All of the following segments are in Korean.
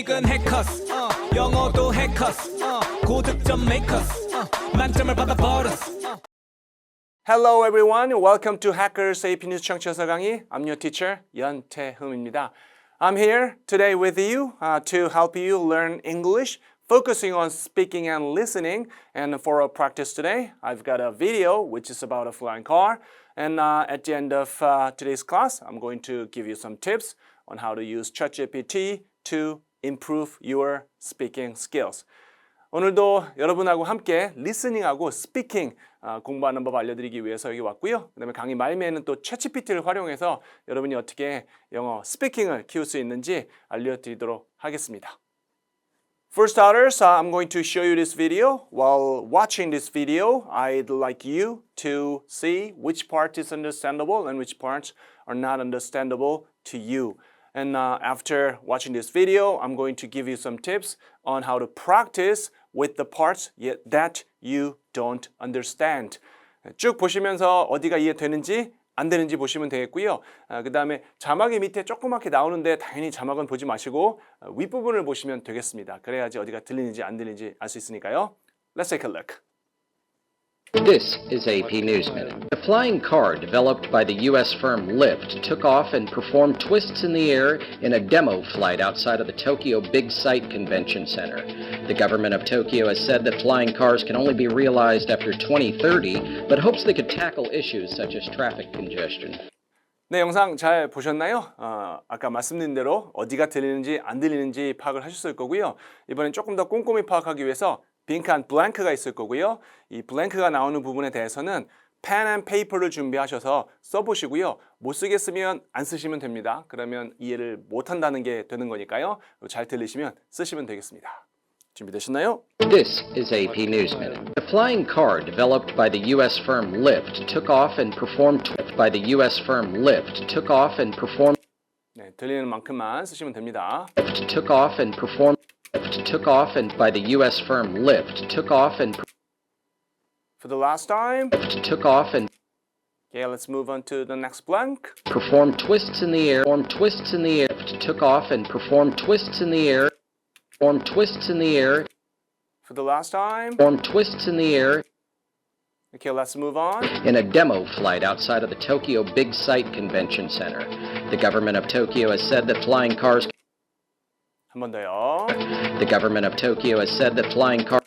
수익은 해커스 영어도 해커스 고득점 메이커스 만점을 받아 버렸어. Hello everyone, welcome to Hackers AP News 청취자 강의. I'm your teacher, 연태흠입니다. I'm here today with you to help you learn English, focusing on speaking and listening. And for our practice today, I've got a video which is about a flying car. And at the end of today's class, I'm going to give you some tips on how to use ChatGPT to improve your speaking skills. 오늘도 여러분하고 함께 리스닝하고 스피킹 공부하는 법 알려드리기 위해서 여기 왔고요. 그 다음에 강의 말미에는 또 챗GPT를 활용해서 여러분이 어떻게 영어 스피킹을 키울 수 있는지 알려드리도록 하겠습니다. For starters, I'm going to show you this video. While watching this video, I'd like you to see which part is understandable and which parts are not understandable to you. And after watching this video, I'm going to give you some tips on how to practice with the parts that you don't understand. 쭉 보시면서 어디가 이해되는지 안 되는지 보시면 되겠고요. 그 다음에 자막이 밑에 조그맣게 나오는데 당연히 자막은 보지 마시고 윗부분을 보시면 되겠습니다. 그래야지 어디가 들리는지 안 들리는지 알 수 있으니까요. Let's take a look. This is AP Newsminute. A flying car developed by the U.S. firm Lyft took off and performed twists in the air in a demo flight outside of the Tokyo Big Sight Convention Center. The government of Tokyo has said that flying cars can only be realized after 2030, but hopes they could tackle issues such as traffic congestion. 네, 영상 잘 보셨나요? 아까 말씀드린 대로 어디가 들리는지 안 들리는지 파악을 하셨을 거고요. 이번엔 조금 더 꼼꼼히 파악하기 위해서 빈칸 블랭크가 있을 거고요. 이 블랭크가 나오는 부분에 대해서는 pen and paper를 준비하셔서 써보시고요. 못 쓰겠으면 안 쓰시면 됩니다. 그러면 이해를 못한다는 게 되는 거니까요. 잘 들리시면 쓰시면 되겠습니다. 준비되셨나요? This is AP Newsminute. A flying car developed by the U.S. firm Lyft took off and performed 네, 들리는 만큼만 쓰시면 됩니다. took off and by the U.S. firm Lyft took off and For the last time. took off and Okay, let's move on to the next blank. performed twists in the air, took off and performed twists in the air, performed twists in the air, For the last time. performed twists in the air Okay, let's move on. in a demo flight outside of the Tokyo Big Sight Convention Center. The government of Tokyo has said that flying cars 한 번 더요. The government of Tokyo has said that flying cars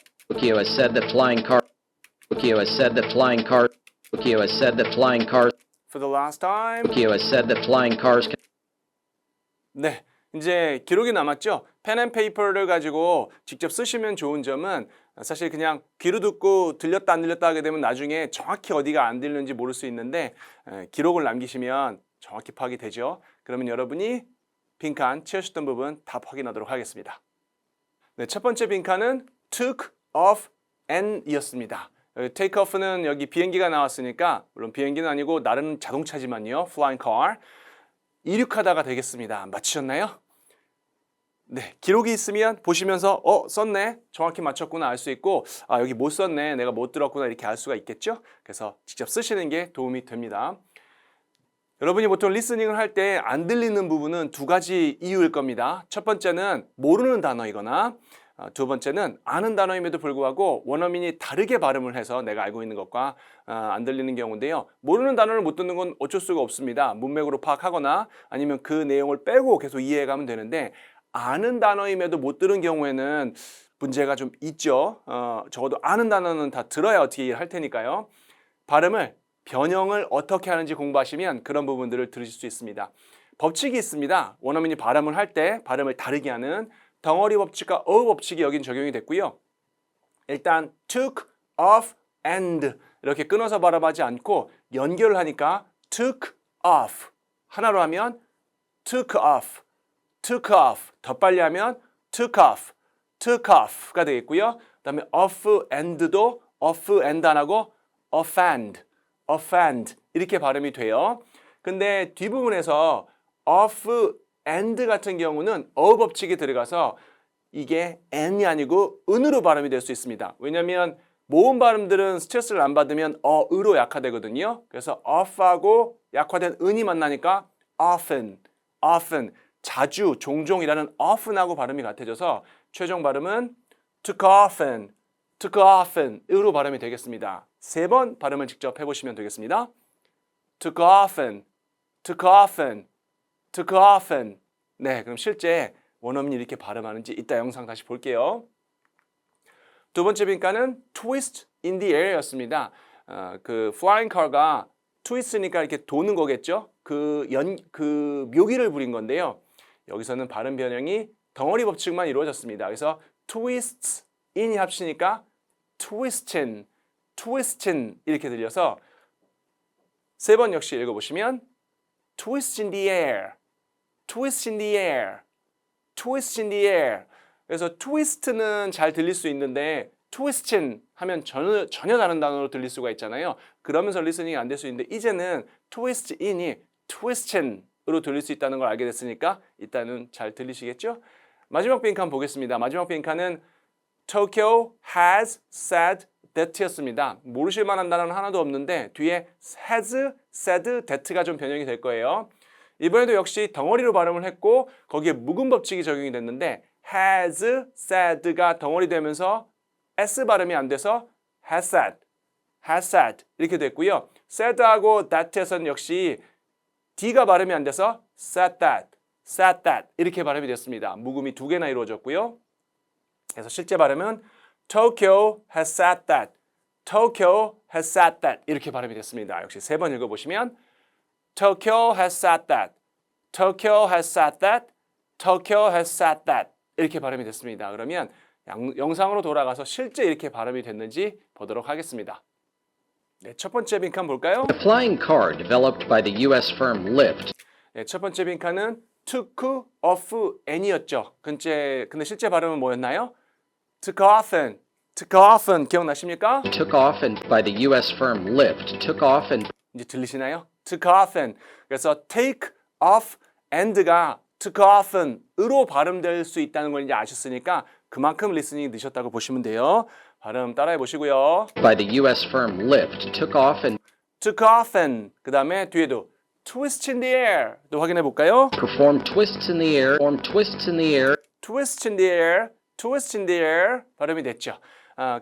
For the last time. 네, 이제 기록이 남았죠? 펜 앤 페이퍼를 가지고 직접 쓰시면 좋은 점은 사실 그냥 귀로 듣고 들렸다 안 들렸다 하게 되면 나중에 정확히 어디가 안 들리는지 모를 수 있는데 기록을 남기시면 정확히 파악이 되죠. 그러면 여러분이 빈칸 채우셨던 부분 다 확인하도록 하겠습니다. 네, 첫 번째 빈칸은 took off and 이었습니다. take off는 여기 비행기가 나왔으니까 물론 비행기는 아니고 나르는 자동차지만요. flying car. 이륙하다가 되겠습니다. 맞추셨나요? 네, 기록이 있으면 보시면서 썼네. 정확히 맞췄구나 알 수 있고 여기 못 썼네. 내가 못 들었구나 이렇게 알 수가 있겠죠? 그래서 직접 쓰시는 게 도움이 됩니다. 여러분이 보통 리스닝을 할 때 안 들리는 부분은 두 가지 이유일 겁니다. 첫 번째는 모르는 단어이거나 두 번째는 아는 단어임에도 불구하고 원어민이 다르게 발음을 해서 내가 알고 있는 것과 안 들리는 경우인데요. 모르는 단어를 못 듣는 건 어쩔 수가 없습니다. 문맥으로 파악하거나 아니면 그 내용을 빼고 계속 이해해가면 되는데 아는 단어임에도 못 들은 경우에는 문제가 좀 있죠. 적어도 아는 단어는 다 들어야 어떻게 이해를 할 테니까요. 발음을 변형을 어떻게 하는지 공부하시면 그런 부분들을 들으실 수 있습니다. 법칙이 있습니다. 원어민이 발음을 할 때 발음을 다르게 하는 덩어리 법칙과 어휘 법칙이 여긴 적용이 됐고요. 일단 took off and 이렇게 끊어서 발음하지 않고 연결을 하니까 took off 하나로 하면 took off 더 빨리 하면 took off가 되겠고요. 그 다음에 off and도 off and 안 하고 offend 이렇게 발음이 돼요. 근데 뒷부분에서 off and 같은 경우는 어휘 법칙이 들어가서 이게 n이 아니고 은으로 발음이 될 수 있습니다. 왜냐하면 모음 발음들은 스트레스를 안 받으면 으로 약화되거든요. 그래서 off하고 약화된 은이 만나니까 often 자주, 종종이라는 often하고 발음이 같아져서 최종 발음은 took often으로 발음이 되겠습니다. 3번 발음을 직접 해보시면 되겠습니다. took often. 네, 그럼 실제 원어민이 이렇게 발음하는지 이따 영상 다시 볼게요. 두 번째 빈칸은 twist in the air였습니다. 그 flying car가 twist니까 이렇게 도는 거겠죠? 그 묘기를 부린 건데요. 여기서는 발음 변형이 덩어리 법칙만 이루어졌습니다. 그래서 twists in이 합치니까 twistin 이렇게 들려서 3번 역시 읽어보시면 twist in the air. 그래서 twist는 잘 들릴 수 있는데 twistin 하면 전혀 다른 단어로 들릴 수가 있잖아요. 그러면서 리스닝이 안 될 수 있는데 이제는 twist in이 twistin으로 들릴 수 있다는 걸 알게 됐으니까 일단은 잘 들리시겠죠? 마지막 빈칸 보겠습니다. 마지막 빈칸은 Tokyo has said that였습니다. 모르실 만한 단어는 하나도 없는데 뒤에 has said that가 좀 변형이 될 거예요. 이번에도 역시 덩어리로 발음을 했고 거기에 묵음 법칙이 적용이 됐는데 has said가 덩어리 되면서 s 발음이 안 돼서 has said 이렇게 됐고요. said하고 that에서는 역시 d가 발음이 안 돼서 said that 이렇게 발음이 됐습니다. 묵음이 2개나 이루어졌고요. 그래서 실제 발음은 Tokyo has said that 이렇게 발음이 됐습니다. 역시 3번 읽어보시면 Tokyo has said that 이렇게 발음이 됐습니다. 그러면 영상으로 돌아가서 실제 이렇게 발음이 됐는지 보도록 하겠습니다. 네, 첫 번째 빈칸 볼까요? The flying car developed by the US firm Lyft 네, 첫 번째 빈칸은 took off and이었죠. 근데 실제 발음은 뭐였나요? took often 기억나십니까? took off and by the US firm Lyft took off and 이제 들리시나요? took often. 그래서 take off and가 took often으로 발음될 수 있다는 걸 이제 아셨으니까 그만큼 리스닝이 늦었다고 보시면 돼요. 발음 따라해 보시고요. by the US firm Lyft took off and took often. 그다음에 뒤에도 twist in the air. 또 확인해 볼까요? performed twists in the air, performed twists in the air, twist in the air 발음이 됐죠.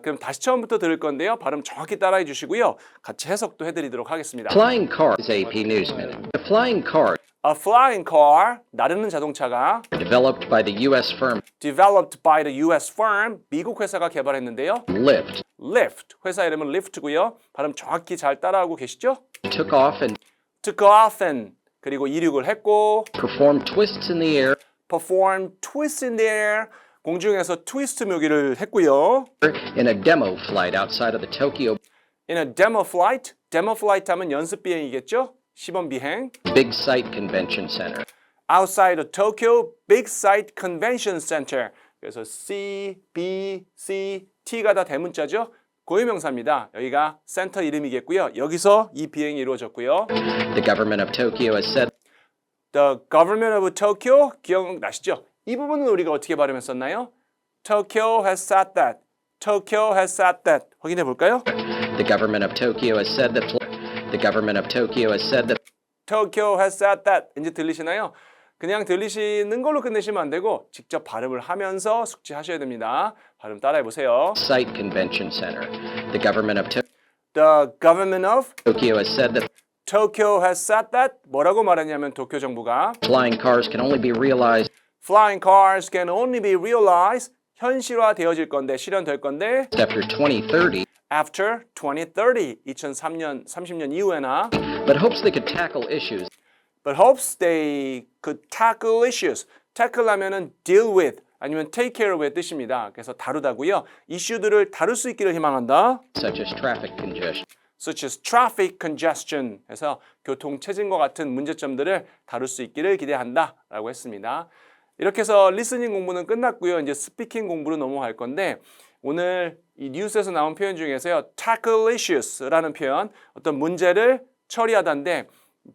그럼 다시 처음부터 들을 건데요. 발음 정확히 따라해 주시고요. 같이 해석도 해드리도록 하겠습니다. flying car is AP Newsman. The flying car A flying car, 나르는 자동차가 developed by the US firm developed by the US firm, 미국 회사가 개발했는데요. Lyft Lyft, 회사 이름은 Lyft고요. 발음 정확히 잘 따라하고 계시죠? took off and took often, 그리고 이륙을 했고 performed twists in the air performed twists in the air, 공중에서 트위스트 묘기를 했고요. in a demo flight outside of the Tokyo In a demo flight 하면 연습 비행이겠죠? 시범 비행. Big Sight Convention Center. Outside of Tokyo Big Sight Convention Center. 그래서 C, B, C, T가 다 대문자죠. 고유명사입니다. 여기가 센터 이름이겠고요. 여기서 이 비행이 이루어졌고요. The government of Tokyo has said The government of Tokyo 기억나시죠? 이 부분은 우리가 어떻게 발음했었나요? Tokyo has said that. Tokyo has said that. 확인해 볼까요? the government of Tokyo has said that the government of Tokyo has said that Tokyo has said that. 이제 들리시나요? 그냥 들리시는 걸로 끝내시면 안 되고 직접 발음을 하면서 숙지하셔야 됩니다. 발음 따라해 보세요. Sight Convention Center. The government of The government of Tokyo has said that Tokyo has said that. 뭐라고 말했냐면 도쿄 정부가 flying cars can only be realized Flying cars can only be realized. 현실화 되어질 건데 실현될 건데 after 2030, after 2030 2003년 30년 이후에나 but hopes they could tackle issues but hopes they could tackle issues. tackle 하면은 deal with 아니면 take care of의 뜻입니다. 그래서 다루다고요. 이슈들을 다룰 수 있기를 희망한다. such as traffic congestion, such as traffic congestion 해서 교통 체증과 같은 문제점들을 다룰 수 있기를 기대한다라고 했습니다. 이렇게 해서 리스닝 공부는 끝났고요. 이제 스피킹 공부로 넘어갈 건데 오늘 이 뉴스에서 나온 표현 중에서요. tackle issues라는 표현, 어떤 문제를 처리하다인데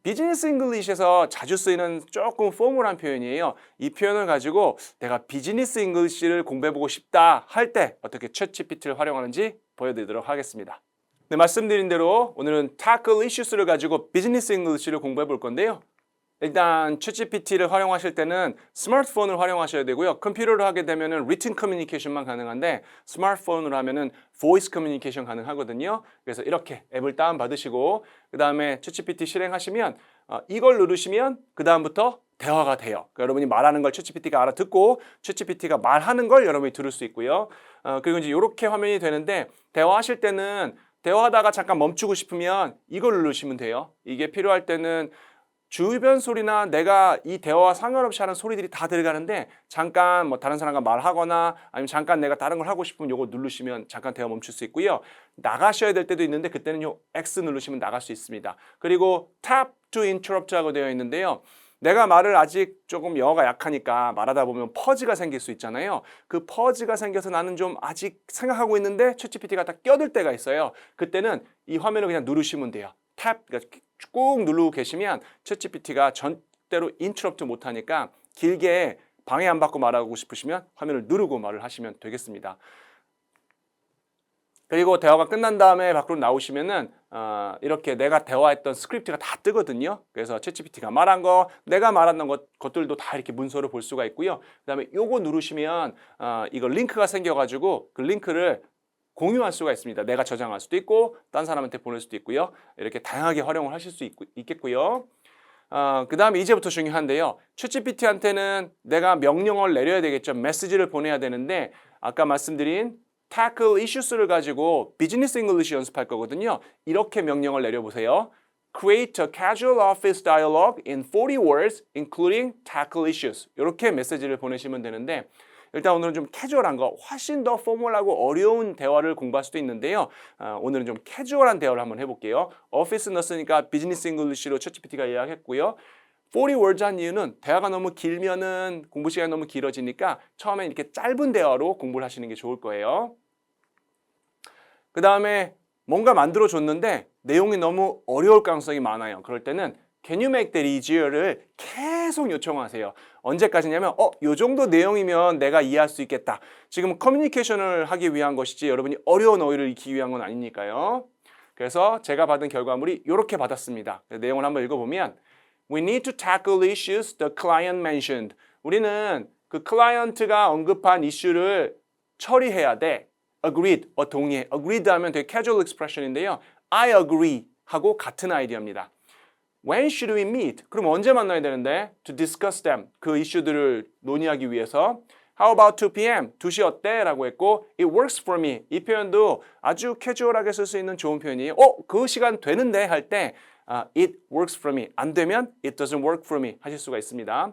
비즈니스 잉글리시에서 자주 쓰이는 조금 포멀한 표현이에요. 이 표현을 가지고 내가 비즈니스 잉글리시를 공부해보고 싶다 할 때 어떻게 챗GPT를 활용하는지 보여드리도록 하겠습니다. 네, 말씀드린 대로 오늘은 tackle issues를 가지고 비즈니스 잉글리시를 공부해 볼 건데요. 일단 챗GPT를 활용하실 때는 스마트폰을 활용하셔야 되고요. 컴퓨터로 하게 되면은 written communication만 가능한데 스마트폰으로 하면은 voice communication 가능하거든요. 그래서 이렇게 앱을 다운 받으시고 그 다음에 챗GPT 실행하시면 이걸 누르시면 그 다음부터 대화가 돼요. 그러니까 여러분이 말하는 걸 챗GPT가 알아듣고 챗GPT가 말하는 걸 여러분이 들을 수 있고요. 그리고 이제 이렇게 화면이 되는데 대화하실 때는 대화하다가 잠깐 멈추고 싶으면 이걸 누르시면 돼요. 이게 필요할 때는 주변 소리나 내가 이 대화와 상관없이 하는 소리들이 다 들어가는데 잠깐 뭐 다른 사람과 말하거나 아니면 잠깐 내가 다른 걸 하고 싶으면 요거 누르시면 잠깐 대화 멈출 수 있고요. 나가셔야 될 때도 있는데 그때는 요 X 누르시면 나갈 수 있습니다. 그리고 tap to interrupt라고 되어 있는데요. 내가 말을 아직 조금 영어가 약하니까 말하다 보면 퍼즈가 생길 수 있잖아요. 그 퍼즈가 생겨서 나는 좀 아직 생각하고 있는데 챗GPT가 딱 껴들 때가 있어요. 그때는 이 화면을 그냥 누르시면 돼요. 탭, 그러니까 꾹 누르고 계시면 챗GPT가 절대로 인터럽트 못하니까 길게 방해 안 받고 말하고 싶으시면 화면을 누르고 말을 하시면 되겠습니다. 그리고 대화가 끝난 다음에 밖으로 나오시면은 이렇게 내가 대화했던 스크립트가 다 뜨거든요. 그래서 챗GPT가 말한 거, 내가 말한 것들도 다 이렇게 문서로 볼 수가 있고요. 그다음에 요거 누르시면 이거 링크가 생겨가지고 그 링크를 공유할 수가 있습니다. 내가 저장할 수도 있고 딴 사람한테 보낼 수도 있고요. 이렇게 다양하게 활용을 하실 수 있겠고요. 그 다음에 이제부터 중요한데요. 챗GPT한테는 내가 명령어를 내려야 되겠죠. 메시지를 보내야 되는데 아까 말씀드린 tackle issues를 가지고 비즈니스 잉글리시 연습할 거거든요. 이렇게 명령을 내려보세요. Create a casual office dialogue in 40 words, including tackle issues. 이렇게 메시지를 보내시면 되는데 일단 오늘은 좀 캐주얼한 거, 훨씬 더 포멀하고 어려운 대화를 공부할 수도 있는데요. 오늘은 좀 캐주얼한 대화를 한번 해볼게요. 오피스 넣었으니까 비즈니스 잉글리시로 챗GPT가 예약했고요. 40 words 한 이유는 대화가 너무 길면은 공부 시간이 너무 길어지니까 처음에 이렇게 짧은 대화로 공부를 하시는 게 좋을 거예요. 그 다음에 뭔가 만들어줬는데 내용이 너무 어려울 가능성이 많아요. 그럴 때는 Can you make that easier를 계속 요청하세요. 언제까지냐면 요 정도 내용이면 내가 이해할 수 있겠다. 지금 커뮤니케이션을 하기 위한 것이지 여러분이 어려운 어휘를 익히기 위한 건 아니니까요. 그래서 제가 받은 결과물이 이렇게 받았습니다. 내용을 한번 읽어보면 We need to tackle issues the client mentioned. 우리는 그 클라이언트가 언급한 이슈를 처리해야 돼. Agreed, 동의해. Agreed 하면 되게 casual expression인데요. I agree 하고 같은 아이디어입니다. When should we meet? 그럼 언제 만나야 되는데? To discuss them. 그 이슈들을 논의하기 위해서. How about 2 p.m.? 2시 어때? 라고 했고 It works for me. 이 표현도 아주 캐주얼하게 쓸 수 있는 좋은 표현이에요. 그 시간 되는데 할 때 It works for me. 안 되면 It doesn't work for me 하실 수가 있습니다.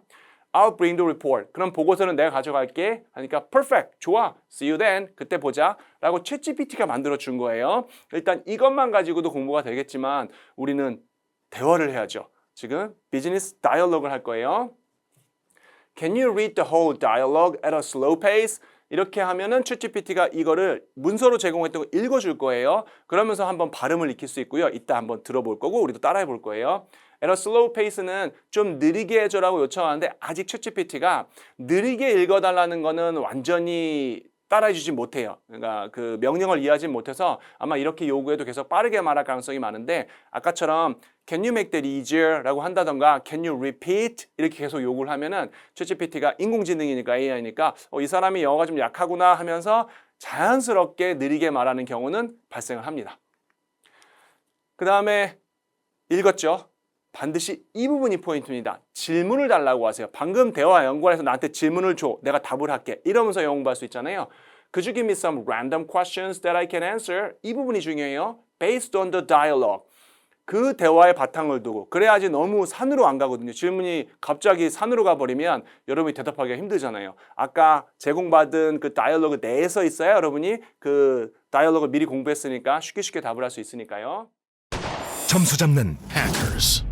I'll bring the report. 그럼 보고서는 내가 가져갈게. 하니까 perfect. 좋아. See you then. 그때 보자. 라고 챗GPT가 만들어 준 거예요. 일단 이것만 가지고도 공부가 되겠지만 우리는 대화를 해야죠. 지금 비즈니스 다이얼로그를 할 거예요. Can you read the whole dialogue at a slow pace? 이렇게 하면은 챗GPT가 이거를 문서로 제공했던 거 읽어줄 거예요. 그러면서 한번 발음을 익힐 수 있고요. 이따 한번 들어볼 거고 우리도 따라해 볼 거예요. at a slow pace는 좀 느리게 해줘라고 요청하는데 아직 챗GPT가 느리게 읽어달라는 거는 완전히 따라해주지 못해요. 그러니까 그 명령을 이해하지 못해서 아마 이렇게 요구해도 계속 빠르게 말할 가능성이 많은데 아까처럼 Can you make that easier? 라고 한다던가 Can you repeat? 이렇게 계속 요구를 하면은 챗GPT가 인공지능이니까 AI니까 이 사람이 영어가 좀 약하구나 하면서 자연스럽게 느리게 말하는 경우는 발생을 합니다. 그 다음에 읽었죠? 반드시 이 부분이 포인트입니다. 질문을 달라고 하세요. 방금 대화 연구원에서 나한테 질문을 줘. 내가 답을 할게. 이러면서 영어 공부할 수 있잖아요. Could you give me some random questions that I can answer? 이 부분이 중요해요. Based on the dialogue. 그 대화의 바탕을 두고 그래야지 너무 산으로 안 가거든요. 질문이 갑자기 산으로 가버리면 여러분이 대답하기가 힘들잖아요. 아까 제공받은 그 다이얼로그 내에서 있어야 여러분이 그 다이얼로그를 미리 공부했으니까 쉽게 답을 할 수 있으니까요. 점수 잡는 hackers.